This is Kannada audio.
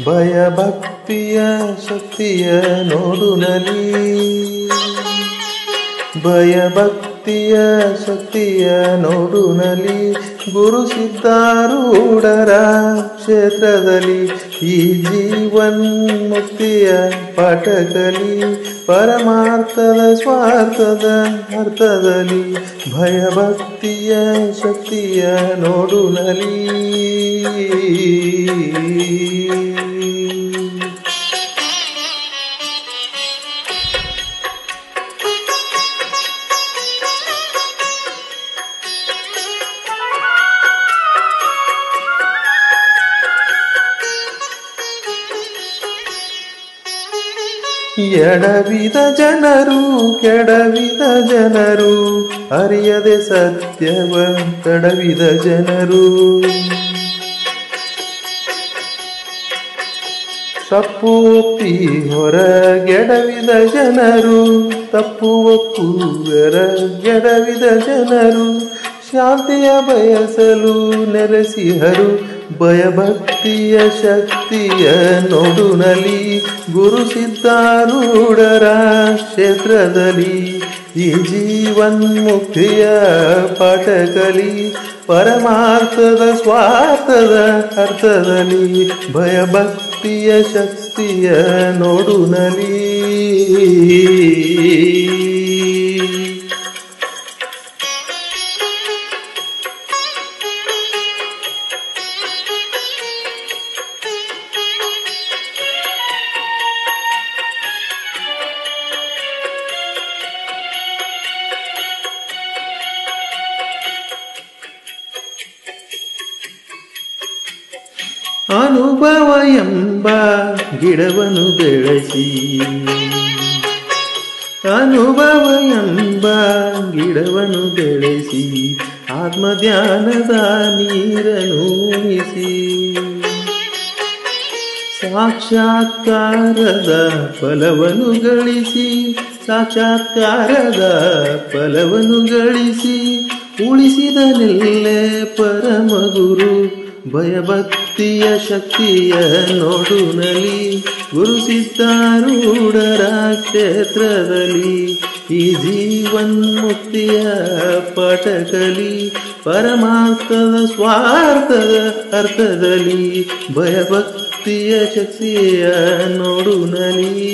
ಭಯಭಕ್ತಿಯ ಶಕ್ತಿಯ ನೋಡು ನಲಿ, ಭಯಭಕ್ತಿಯ ಶಕ್ತಿಯ ನೋಡು ನಲಿ. ಗುರು ಸಿದ್ಧಾರೂಢರ ಕ್ಷೇತ್ರದಲ್ಲಿ ಈ ಜೀವನ್ಮುಕ್ತಿಯ ಪಾಠ ಕಲಿ. ಪರಮಾರ್ಥದ ಸ್ವಾರ್ಥದ ಅರ್ಥದಲ್ಲಿ ಭಯಭಕ್ತಿಯ ಶಕ್ತಿಯ ನೋಡು ನಲಿ. ಎಡವಿದ ಜನರು ಕೆಡವಿದ ಜನರು, ಅರಿಯದೆ ಸತ್ಯವ ತಡವಿದ ಜನರು. ತಪ್ಪು ಒಪ್ಪಿ ಹೊರಗೆಡವಿದ ಜನರು, ತಪ್ಪು ಒಪ್ಪು ಹೊರಗೆಡವಿದ ಜನರು. ಶಾಂತಿಯ ಬಯಸಲು ನೆಲೆಸಿಹರು, ಭಯಭಕ್ತಿಯ ಶಕ್ತಿಯ ನೋಡು ನಲಿ. ಗುರು ಸಿದ್ಧಾರೂಢರ ಕ್ಷೇತ್ರದಲ್ಲಿ ಈ ಜೀವನ್ಮುಕ್ತಿಯ ಪಾಠ ಕಲಿ. ಪರಮಾರ್ಥದ ಸ್ವಾರ್ಥದ ಅರ್ಥದಲ್ಲಿ ಭಯಭಕ್ತಿಯ ಶಕ್ತಿಯ ನೋಡು ನಲಿ. ಅನುಭವ ಎಂಬ ಗಿಡವನ್ನು ಬೆಳೆಸಿ, ಅನುಭವ ಎಂಬ ಗಿಡವನ್ನು ಬೆಳೆಸಿ, ಆತ್ಮಧ್ಯಾನದ ನೀರನ್ನು ಉಣಿಸಿ. ಸಾಕ್ಷಾತ್ಕಾರದ ಫಲವನ್ನು ಗಳಿಸಿ, ಸಾಕ್ಷಾತ್ಕಾರದ ಫಲವನ್ನು ಗಳಿಸಿ. ಉಳಿಸಿದನೆಲ್ಲೇ ಪರಮಗುರು, ಭಯಭಕ್ತಿಯ ಶಕ್ತಿಯ ನೋಡು ನಲಿ. ಗುರು ಸಿದ್ಧಾರೂಢರ ಕ್ಷೇತ್ರದಲ್ಲಿ ಈ ಜೀವನ್ಮುಕ್ತಿಯ ಪಾಠ ಕಲಿ. ಪರಮಾರ್ಥದ ಸ್ವಾರ್ಥದ ಅರ್ಥದಲ್ಲಿ ಭಯಭಕ್ತಿಯ ಶಕ್ತಿಯ ನೋಡು ನಲಿ.